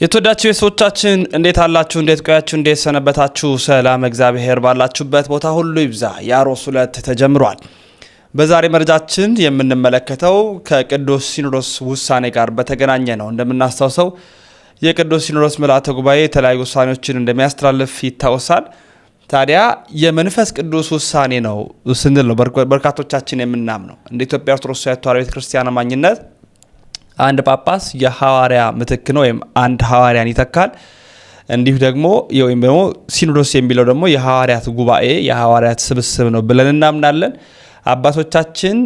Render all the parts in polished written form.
የተወዳችሁ የሰዎቻችን እንዴት አላችሁ እንዴት ቆያችሁ እንዴት ሰነበታችሁ ሰላም እግዚአብሔር ባላችሁበት ቦታ ሁሉ ይብዛ ያሮስ 2 ተጀምሯል በዛሬ መረጃችን የምንመለከተው ከቅዱስ ሲኖዶስ ውሳኔ ጋር በተገናኘ ነው እንደምናስተዋውሰው የቅዱስ ሲኖዶስ ምልዓተ ጉባኤ የተለያዩ ውሳኔዎችን እንደሚያስተላልፍ ይታወሳል ታዲያ የመንፈስ ቅዱስ ውሳኔ ነው ስንል ነው በርካቶቻችን የምናምነው እንደ ኢትዮጵያ ኦርቶዶክስ ተዋሕዶ ቤተክርስቲያን አማኝነት አንድ ጳጳስ የሐዋርያ ምትክ ነው ወይም አንድ ሐዋርያን ይተካል እንዲሁ ደግሞ ሲኖዶስ የሚለው ደግሞ የሐዋርያት ጉባኤ የሐዋርያት ስብስብ ነው ብለን እናምናለን አባቶቻችን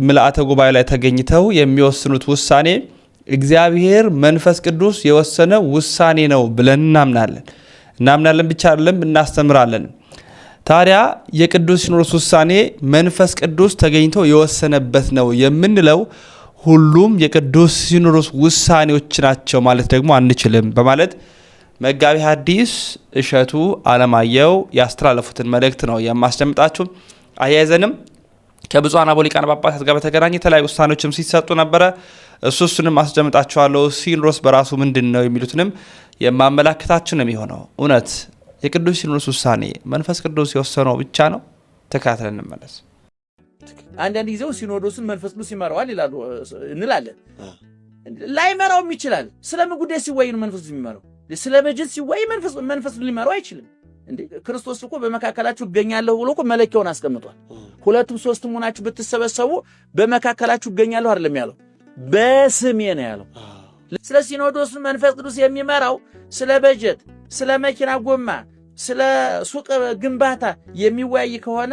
ምልዓተ ጉባኤ ላይ ተገኝተው የሚወስኑት ውሳኔ እግዚአብሔር መንፈስ ቅዱስ የወሰነ ውሳኔ ነው ብለን እናምናለን ብቻ አይደለም እናስተምራለን ታዲያ የቅዱስ ሲኖዶስ ውሳኔ መንፈስ ቅዱስ ተገኝቶ የወሰነበት ነው የምንለው ሁሉም የቅዱስ ሲኖዶስ ውሳኔዎች ናቸው ማለት ደግሞ አንችልም በማለት መጋቢ ሐዲስ እሸቱ አለማየሁ ያስተላለፉትን መልእክት ነው የማስደምጣችሁ አያይዘንም ከብፁዓን አበው ሊቃነ ጳጳሳት ጋር በተገናኘ የተለያዩ ውሳኔዎችም ሲሰጡ ነበር እሱንም አስደምጣችኋለሁ ሲኖዶስ በራሱ ምንድነው የሚሉትንም የማመላክታችሁ ነው የሚሆነው እውነት የቅዱስ ሲኖዶስ ውሳኔ መንፈስ ቅዱስ የወሰነው ብቻ ነው ተካተለን እንመለስ አንዳንድ ጊዜው ሲኖዶስን መንፈስ ቅዱስ ይመራዋል ይላሉ እንላለን ላይመራውም ይችላል ስለምን ጉዳይ ሲወይ ነው መንፈስ ቅዱስ የሚመራው ስለበጀት ሲወይ መንፈስ ሊመራው አይችልም እንዴ ክርስቶስ እኮ በመካከላችሁ እገኛለሁ ብሎ እኮ መለኪያውን አስቀምጧል ሁለቱም ሶስትም ሆናችሁ ብትሰበሰቡ በመካከላችሁ እገኛለሁ አይደለም ያለው በስሜ ነው ያለው ስለ ሲኖዶስ መንፈስ ቅዱስ የሚመራው ስለ በጀት ስለ መኪና ጎማ ስለ ሱቅ ግንባታ የሚወያይ ከሆነ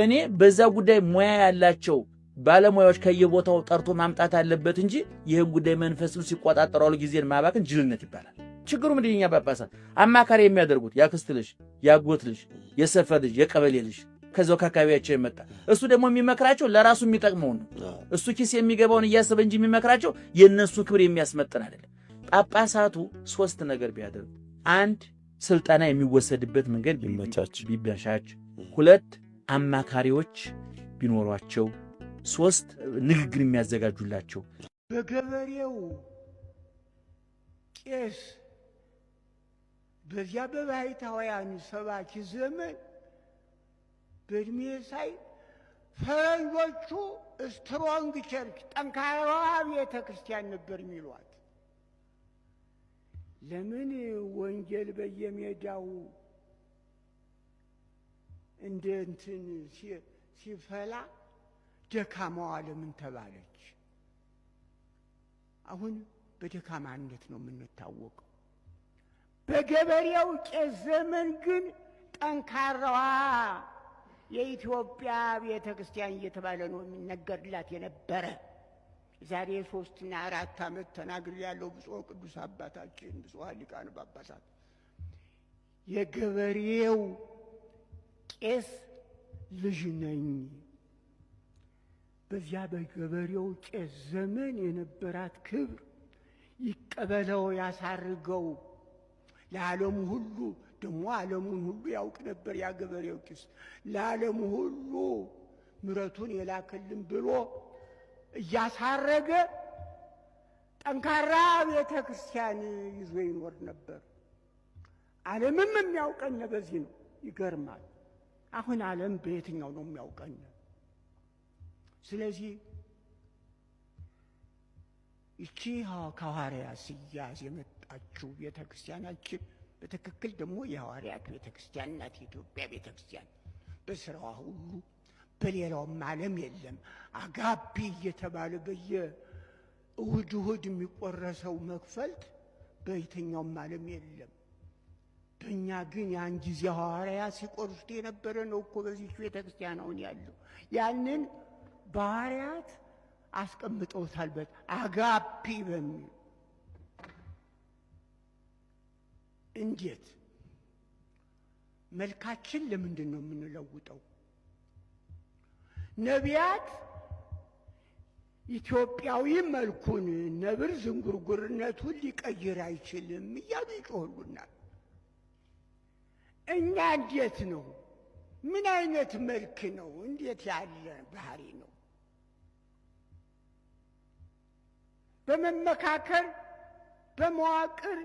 እኔ በዛ ጉዳይ ሙያ ያላቸው ባለሙያዎች ከየቦታው ጠርቶ ማምጣት አለበት እንጂ ይሄን ጉዳይ መንፈስ ቅዱስ ሲቆጣጠረው ጊዜን ማባከን ጅልነት ይባላል ችግሩ ምንድነኛ ጳጳሳት አማካሪ የሚያደርጉት ያክስት ልጅ ያጎት ልጅ የሰፈር ልጅ የቀበሌ ልጅ ከዛው ከአካባቢያቸው የመጣ እሱ ደግሞ የሚመክራቸው ለራሱ የሚጠቅመው ነው እሱ ኪስ የሚገባውን እያሰበ እንጂ የሚመክራቸው የነሱ ክብር የሚያስመጥን አይደለም ጳጳሳቱ ሶስት ነገር ቢያደርጉ አንድ ስልጣና የሚወሰድበት መንገድ ቢመቻች ሁለት አማካሪዎች ቢኖሯቸው ሶስት ንግግር የሚያዘጋጁላቸው በገበሬው ቄስ በዚያ በባይታውያን ሰባኪ ዘመን በእድሜ ሳይ ፈረንጆቹ ስትሮንግ ቸርች ጠንካራ ቤተ ክርስቲያን ነበር የሚሏት ለምን ወንጌል በየሜዳው እንደ እንትን ሲፈላ ደካማዋ ለምን ተባለች አሁን በደካማነት ነው የምንታወቀው በገበሬው ቄስ ዘመን ግን ጠንካራዋ የኢትዮጵያ ቤተ ክርስቲያን እየተባለ ነው የሚነገርላት የነበረ ዛሬ 3 እና 4 ዓመት ተናግሬ ያለው ብፁዕ ቅዱስ አባታችን ብፁዕ ሊቃነ ጳጳሳት የገበሬው ቄስ ልጅ ነኝ በዚያ በገበሬው ቄስ ዘመን የነበራት ክብር ይቀበለው ያሳርገው ለዓለሙ ሁሉ ደሞ ዓለሙን ሁሉ ያውቅ ነበር ያ ገበሬው ቄስ ለዓለሙ ሁሉ ምሕረቱን የላከልን ብሎ ያሳረገ ጠንካራ ቤተ ክርስቲያን ይዞ ይኖር ነበር ዓለምም የሚያውቀን በዚህ ነው ይገርማል አሁን ዓለም በየትኛው ነው የሚያውቀን ስለዚህ እቺ ከሐዋርያ ሲያዝ የመጣችው ቤተ ክርስቲያናችን በትክክል ደግሞ የሐዋርያት ቤተ ክርስቲያን ናት የኢትዮጵያ ቤተ ክርስቲያን በስራዋ ሁሉ በሌላውም ዓለም የለም አጋቢ እየተባለ በየእሁድ የሚቆረሰው መክፈልት በየትኛውም ዓለም የለም በእኛ ግን ያን ጊዜ ሐዋርያ ሲቆርሱት የነበረ ነው እኮ በዚህ ቤተ ክርስቲያን አሁን ያለው ያንን በሐዋርያት አስቀምጠውታል አጋቢ በሚል እንዴት መልካችን ለምንድን ነው የምንለውጠው ነቢያት ኢትዮጵያዊ መልኩን ነብር ዝንጉርጉርነቱን ሊቀይር አይችልም እያሉ ይጮሁልናል እኛ እንዴት ነው ምን አይነት መልክ ነው እንዴት ያለ ባህሪ ነው በመመካከር በመዋቅር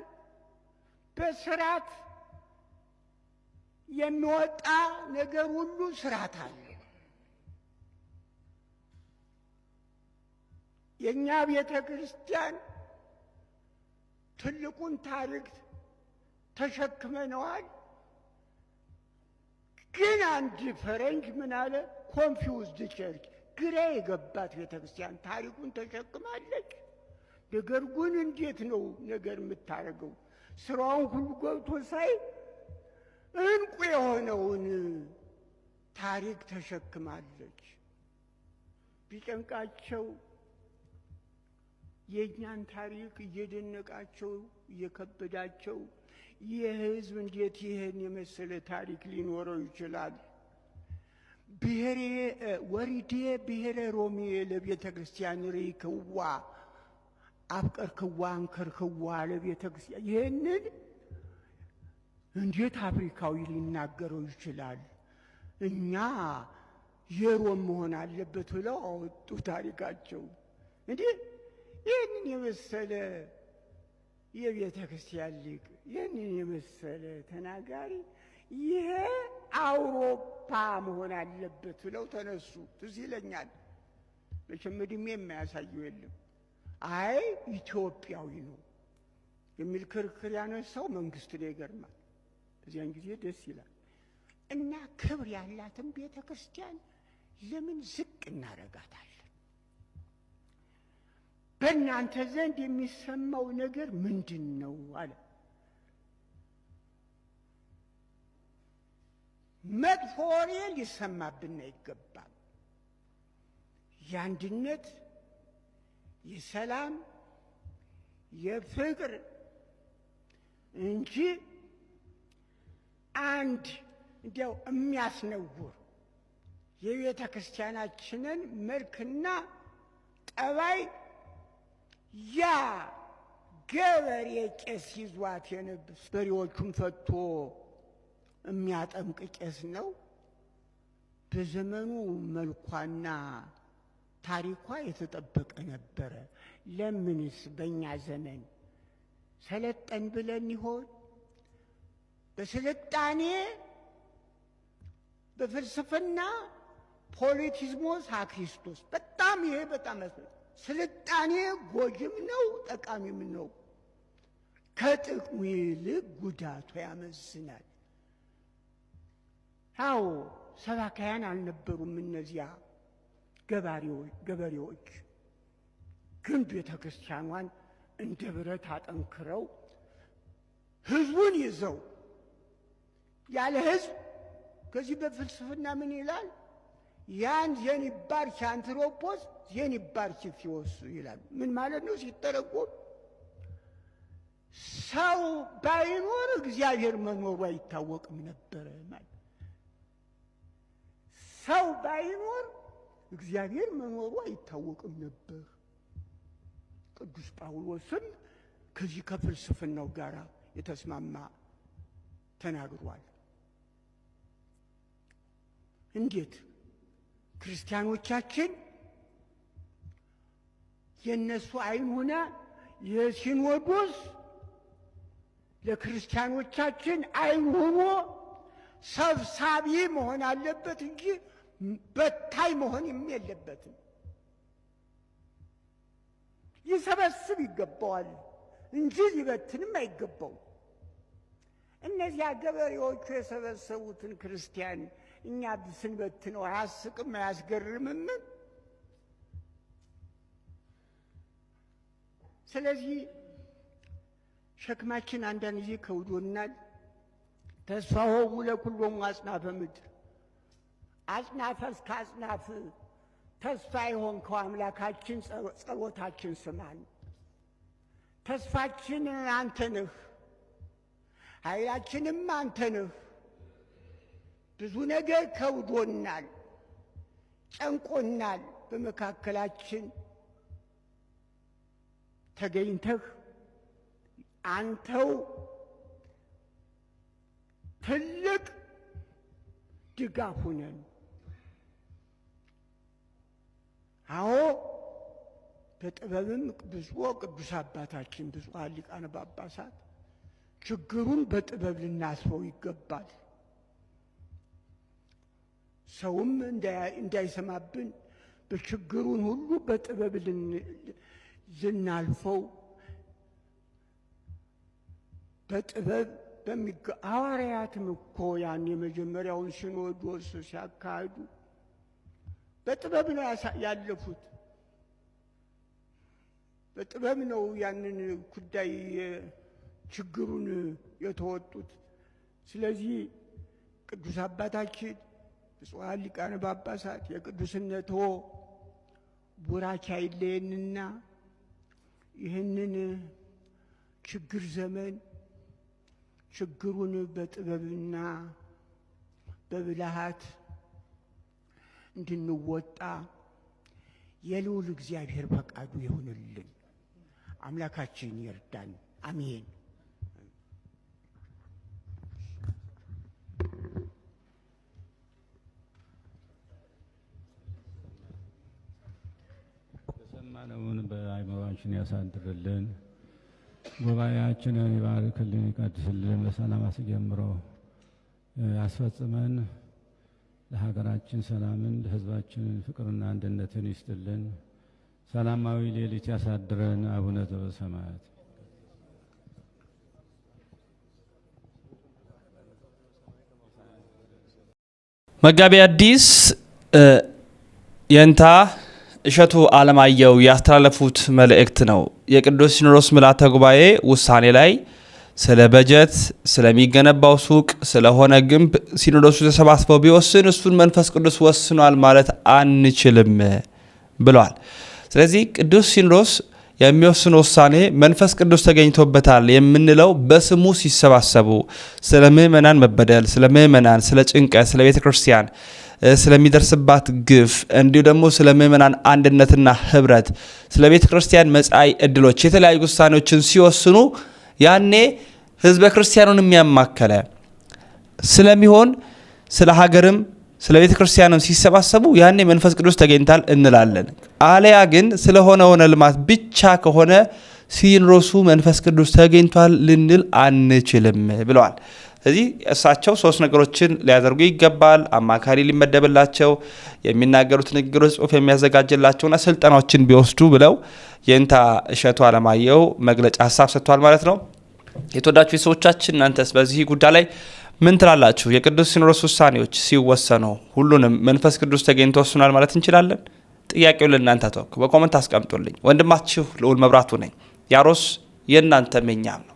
በስርዓት የሚወጣ ነገር ሁሉ ስርዓት አለ። የእኛ ቤተ ክርስቲያን ትልቁን ታሪክ ተሸክመነዋል። ግን አንድ ፈረንጅ ምን አለ? ኮንፊውዝድ ቸርች፣ ግራ የገባት ቤተ ክርስቲያን ታሪኩን ተሸክማለች። ነገር ግን እንዴት ነው ነገር የምታደርገው? ስራውን ሁሉ ገብቶ ሳይ እንቁ የሆነውን ታሪክ ተሸክማለች። ቢጨንቃቸው የእኛን ታሪክ እየደነቃቸው እየከበዳቸው ይህ ሕዝብ እንዴት ይህን የመሰለ ታሪክ ሊኖረው ይችላል? ወሪዴ ብሔረ ሮሜ ለቤተ ክርስቲያን ርኢክዋ አፍቀርክዋ አንከርክዋ ለቤተ ክርስቲያን። ይህንን እንዴት አፍሪካዊ ሊናገረው ይችላል? እኛ የሮም መሆን አለበት ብለው አወጡ ታሪካቸው። እንዴ ይህንን የመሰለ የቤተ ክርስቲያን ሊቅ፣ ይህንን የመሰለ ተናጋሪ ይሄ አውሮፓ መሆን አለበት ብለው ተነሱ። ትዝ ይለኛል። መቼም ዕድሜ የማያሳየው የለም። አይ ኢትዮጵያዊ ነው የሚል ክርክር ያነሳው መንግስት ነው። ይገርማል። እዚያን ጊዜ ደስ ይላል። እና ክብር ያላትን ቤተ ክርስቲያን ለምን ዝቅ እናረጋታለን? በእናንተ ዘንድ የሚሰማው ነገር ምንድን ነው አለ። መጥፎ ወሬ ሊሰማብን አይገባም። የአንድነት፣ የሰላም፣ የፍቅር እንጂ አንድ እንዲያው የሚያስነውር የቤተ ክርስቲያናችንን መልክና ጠባይ ያ ገበሬ ቄስ ይዟት የነብስ በሬዎቹን ፈቶ የሚያጠምቅ ቄስ ነው። በዘመኑ መልኳና ታሪኳ የተጠበቀ ነበረ። ለምንስ በእኛ ዘመን ሰለጠን ብለን ይሆን? በስልጣኔ በፍልስፍና ፖለቲዝሞስ አክሪስቶስ በጣም ይሄ በጣም ስልጣኔ ጎጅም ነው ጠቃሚም ነው። ከጥቅሙ ይልቅ ጉዳቱ ያመዝናል። አዎ ሰባካያን አልነበሩም እነዚያ ገበሬዎች፣ ግን ቤተ ክርስቲያኗን እንደ ብረት አጠንክረው ህዝቡን ይዘው ያለ ህዝብ ከዚህ በፍልስፍና ምን ይላል? ያን ዜኒባርች አንትሮፖስ ዜኒባርች ፊዎስ ይላል። ምን ማለት ነው ሲተረጎም? ሰው ባይኖር እግዚአብሔር መኖሩ አይታወቅም ነበረ ማለት። ሰው ባይኖር እግዚአብሔር መኖሩ አይታወቅም ነበር። ቅዱስ ጳውሎስም ከዚህ ከፍልስፍናው ጋር የተስማማ ተናግሯል። እንዴት ክርስቲያኖቻችን የነሱ አይን ሆነ የሲኖዶስ ለክርስቲያኖቻችን አይን ሆኖ ሰብሳቢ መሆን አለበት እንጂ በታይ መሆን የለበትም። ይሰበስብ ይገባዋል እንጂ ሊበትንም አይገባው። እነዚያ ገበሬዎቹ የሰበሰቡትን ክርስቲያን እኛ ስንበትነው አያስቅም? አያስገርምም? ስለዚህ ሸክማችን አንዳንድ ጊዜ ከብዶናል። ተስፋሆሙ ለኩሎሙ አጽናፈ ምድር፣ አጽናፈ እስከ አጽናፍ ተስፋ የሆንከው አምላካችን ጸሎታችን ስማን። ተስፋችን አንተ ነህ፣ ኃይላችንም አንተ ነህ። ብዙ ነገር ከብዶናል፣ ጨንቆናል። በመካከላችን ተገኝተህ አንተው ትልቅ ድጋፍ ሁነን። አዎ በጥበብም ብፁዕ ቅዱስ አባታችን ብፁዓን ሊቃነ ጳጳሳት ችግሩን በጥበብ ልናስበው ይገባል። ሰውም እንዳይሰማብን በችግሩን ሁሉ በጥበብ ልናልፈው በጥበብ ሐዋርያትም እኮ ያን የመጀመሪያውን ሲኖዶስ ሲያካሂዱ በጥበብ ነው ያለፉት። በጥበብ ነው ያንን ጉዳይ ችግሩን የተወጡት። ስለዚህ ቅዱስ አባታችን ብፁዓን ሊቃነ ጳጳሳት የቅዱስነቶ ቡራኬ አይለየንና ይህንን ችግር ዘመን ችግሩን በጥበብና በብልሃት እንድንወጣ የልዑል እግዚአብሔር ፈቃዱ ይሁንልን። አምላካችን ይርዳን። አሜን። የሰማነውን በአእምሮአችን ያሳድርልን። ጉባኤያችንን ይባርክልን፣ ይቀድስልን። በሰላም አስጀምሮ ያስፈጽመን። ለሀገራችን ሰላምን፣ ለሕዝባችን ፍቅርና አንድነትን ይስጥልን። ሰላማዊ ሌሊት ያሳድረን። አቡነ ዘበሰማያት መጋቤ ሐዲስ የእንታ እሸቱ አለማየሁ ያስተላለፉት መልእክት ነው። የቅዱስ ሲኖዶስ ምልዓተ ጉባኤ ውሳኔ ላይ ስለ በጀት፣ ስለሚገነባው ሱቅ፣ ስለሆነ ግንብ ሲኖዶሱ ተሰባስበው ቢወስን እሱን መንፈስ ቅዱስ ወስኗል ማለት አንችልም ብለዋል። ስለዚህ ቅዱስ ሲኖዶስ የሚወስነው ውሳኔ መንፈስ ቅዱስ ተገኝቶበታል የምንለው በስሙ ሲሰባሰቡ ስለ ምእመናን መበደል፣ ስለ ምእመናን፣ ስለ ጭንቀት፣ ስለ ቤተ ክርስቲያን ስለሚደርስባት ግፍ እንዲሁ ደግሞ ስለ ምእመናን አንድነትና ህብረት፣ ስለ ቤተ ክርስቲያን መጻኢ ዕድሎች የተለያዩ ውሳኔዎችን ሲወስኑ ያኔ ህዝበ ክርስቲያኑን የሚያማከለ ስለሚሆን ስለ ሀገርም ስለ ቤተ ክርስቲያንም ሲሰባሰቡ ያኔ መንፈስ ቅዱስ ተገኝታል እንላለን። አለያ ግን ስለሆነ ሆነ ልማት ብቻ ከሆነ ሲኖዶሱ መንፈስ ቅዱስ ተገኝቷል ልንል አንችልም ብለዋል። ስለዚህ እሳቸው ሶስት ነገሮችን ሊያደርጉ ይገባል። አማካሪ ሊመደብላቸው፣ የሚናገሩት ንግግሮች ጽሑፍ የሚያዘጋጅላቸውና ስልጠናዎችን ቢወስዱ ብለው የእንታ እሸቱ አለማየሁ መግለጫ ሀሳብ ሰጥቷል ማለት ነው። የተወዳችሁ ሰዎቻችን እናንተስ በዚህ ጉዳይ ላይ ምን ትላላችሁ? የቅዱስ ሲኖዶስ ውሳኔዎች ሲወሰኑ ሁሉንም መንፈስ ቅዱስ ተገኝቶ ወስኗል ማለት እንችላለን? ጥያቄው ለእናንተ ተወኩ። በኮመንት አስቀምጡልኝ። ወንድማችሁ ልዑል መብራቱ ነኝ። ያሮስ የእናንተም የኛም ነው።